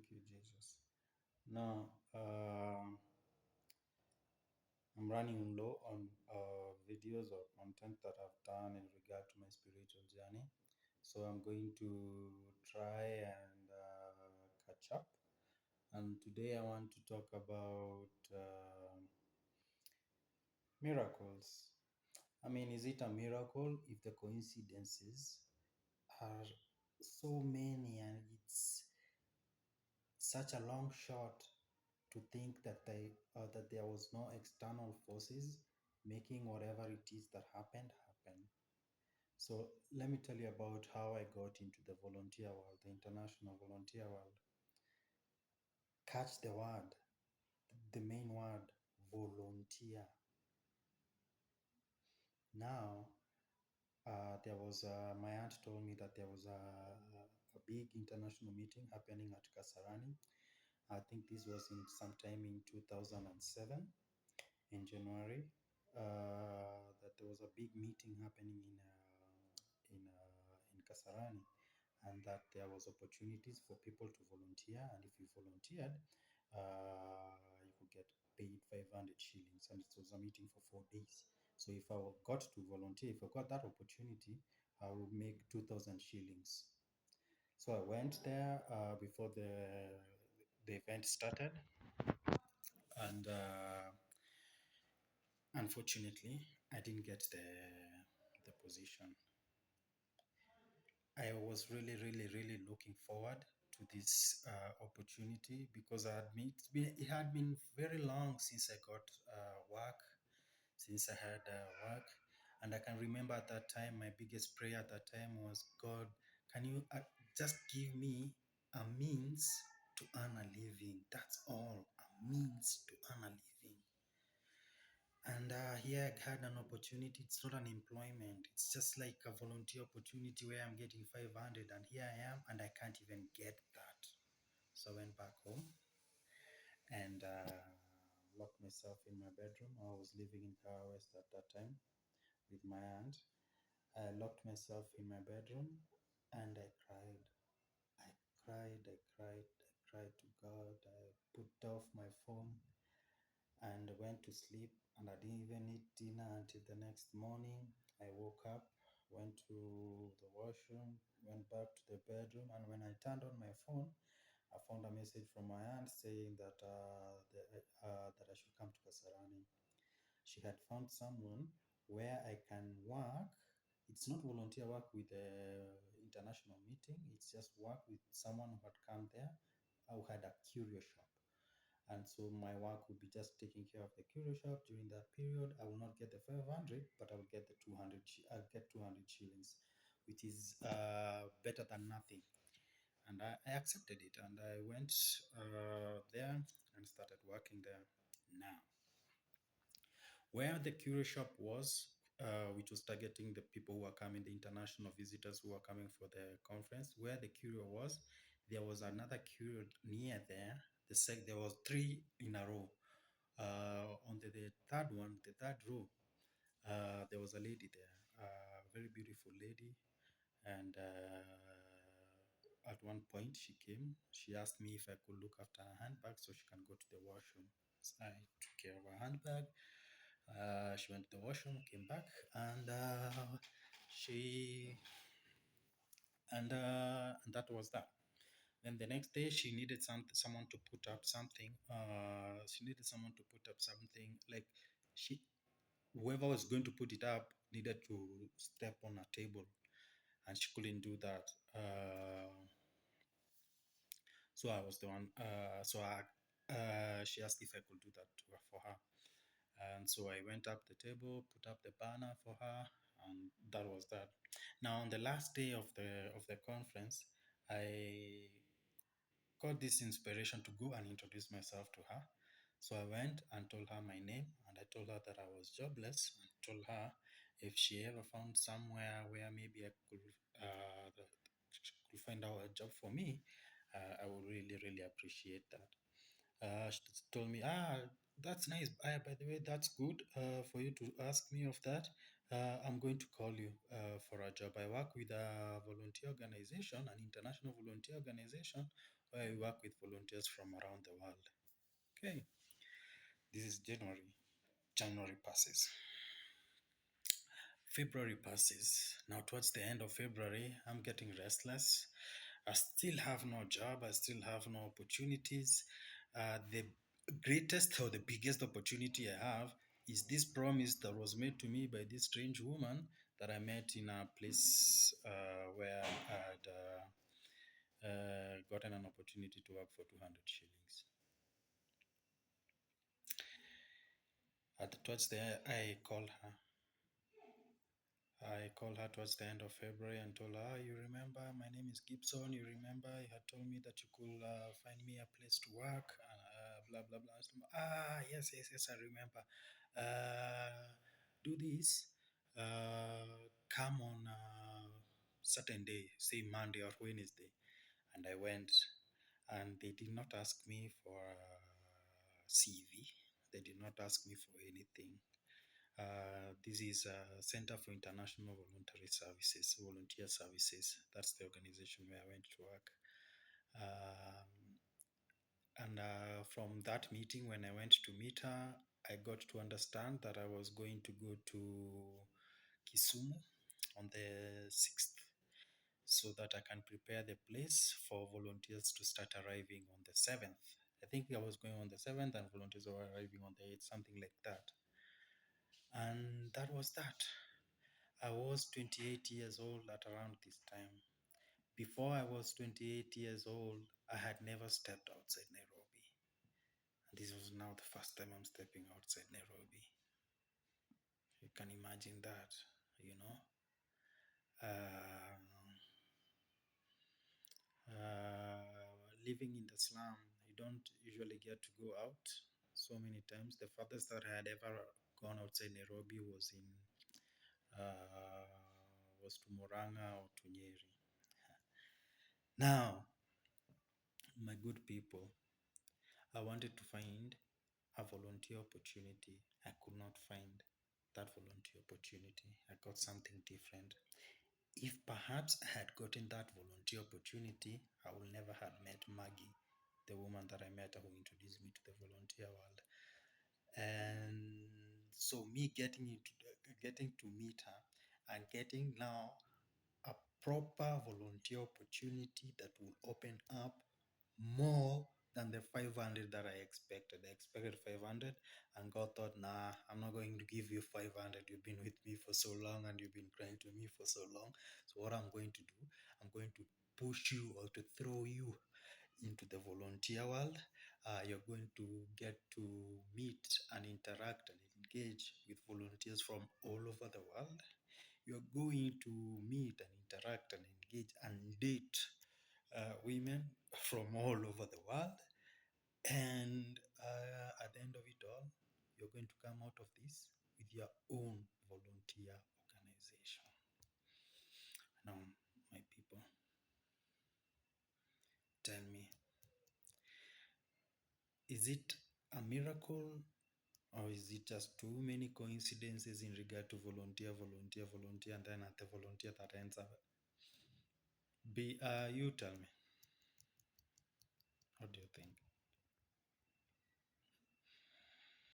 Thank you, Jesus. Now, I'm running low on videos or content that I've done in regard to my spiritual journey. So I'm going to try and catch up. And today I want to talk about miracles. I mean, is it a miracle if the coincidences are so many and it's such a long shot to think that there was no external forces making whatever it is that happened happen. So let me tell you about how I got into the volunteer world, the international volunteer world. Catch the word, the main word, volunteer. Now, there was my aunt told me that there was a big international meeting happening at Kasarani. I think this was in sometime in 2007 in January. That there was a big meeting happening in Kasarani, and that there was opportunities for people to volunteer, and if you volunteered, you could get paid 500 shillings, and it was a meeting for 4 days. So if I got to volunteer, if I got that opportunity, I would make 2,000 shillings. So I went there before the event started, and unfortunately, I didn't get the position. I was really, really, really looking forward to this opportunity because it had been very long since I got work, since I had work. And I can remember at that time, my biggest prayer at that time was, God, can you just give me a means to earn a living? That's all, a means to earn a living. And here I had an opportunity. It's not an employment. It's just like a volunteer opportunity where I'm getting 500, and here I am, and I can't even get that. So I went back home and locked myself in my bedroom. I was living in Kara West at that time with my aunt. I locked myself in my bedroom and I cried. I cried, I cried, I cried to God. I put off my phone and went to sleep, and I didn't even eat dinner until the next morning. I woke up, went to the washroom, went back to the bedroom, and when I turned on my phone, I found a message from my aunt saying that I should come to Kasarani. She had found someone where I can work. It's not volunteer work with the international meeting. It's just work with someone who had come there, who had a curio shop. And so my work would be just taking care of the curio shop during that period. I will not get the 500, but I will get the 200. I'll get 200 shillings, which is better than nothing. And I accepted it, and I went there and started working there. Now, where the curio shop was, which was targeting the people who are coming, the international visitors who are coming for the conference, where the curio was, there was another curio near there. There was three in a row. On the third one, the third row, there was a lady there, a very beautiful lady. And at one point, she came. She asked me if I could look after her handbag so she can go to the washroom. So I took care of her handbag. She went to the washroom, came back, and she and that was that. Then the next day, she needed someone to put up something. She needed someone to put up something like she whoever was going to put it up needed to step on a table, and she couldn't do that. So I was the one. She asked if I could do that for her, and so I went up the table, put up the banner for her, and that was that. Now on the last day of the conference, I got this inspiration to go and introduce myself to her. So I went and told her my name, and I told her that I was jobless, and told her if she ever found somewhere where maybe I could find out a job for me, I would really, really appreciate that. She told me, that's nice. By the way, that's good for you to ask me of that. I'm going to call you for a job. I work with a volunteer organization, an international volunteer organization, where we work with volunteers from around the world. Okay, this is January. January passes. February passes. Now, towards the end of February, I'm getting restless. I still have no job. I still have no opportunities. The greatest or the biggest opportunity I have is this promise that was made to me by this strange woman that I met in a place where I had gotten an opportunity to work for 200 shillings. Towards the I called her. I called her towards the end of February and told her, you remember, my name is Gibson. You remember, you had told me that you could find me a place to work, and blah, blah, blah. Yes, yes, yes, I remember. Do this. Come on a certain day, say Monday or Wednesday. And I went, and they did not ask me for a CV. They did not ask me for anything. This is a Center for International Voluntary Services, Volunteer Services. That's the organization where I went to work. From that meeting, when I went to meet her, I got to understand that I was going to go to Kisumu on the 6th so that I can prepare the place for volunteers to start arriving on the 7th. I think I was going on the 7th and volunteers were arriving on the 8th, something like that. And that was that. I was 28 years old at around this time. Before I was 28 years old, I had never stepped outside Nairobi. And this was now the first time I'm stepping outside Nairobi. You can imagine that, you know. Uh, Living in the slum, you don't usually get to go out so many times. The farthest that I had ever gone outside Nairobi was to Murang'a or to Nyeri. Now, my good people, I wanted to find a volunteer opportunity. I could not find that volunteer opportunity. I got something different. If perhaps I had gotten that volunteer opportunity, I would never have met Maggie, the woman that I met who introduced me to the volunteer world. And so me getting to meet her and getting now a proper volunteer opportunity that will open up more than the 500 that I expected. I expected 500, and God thought, nah, I'm not going to give you 500. You've been with me for so long and you've been crying to me for so long. So what I'm going to do, I'm going to push you or to throw you into the volunteer world. You're going to get to meet and interact and engage with volunteers from all over the world. You're going to meet and interact and engage and date women from all over the world. And at the end of it all, you're going to come out of this with your own volunteer organization. Now, my people, tell me, is it a miracle or is it just too many coincidences in regard to volunteer, and then at the volunteer that ends up? You tell me. What do you think?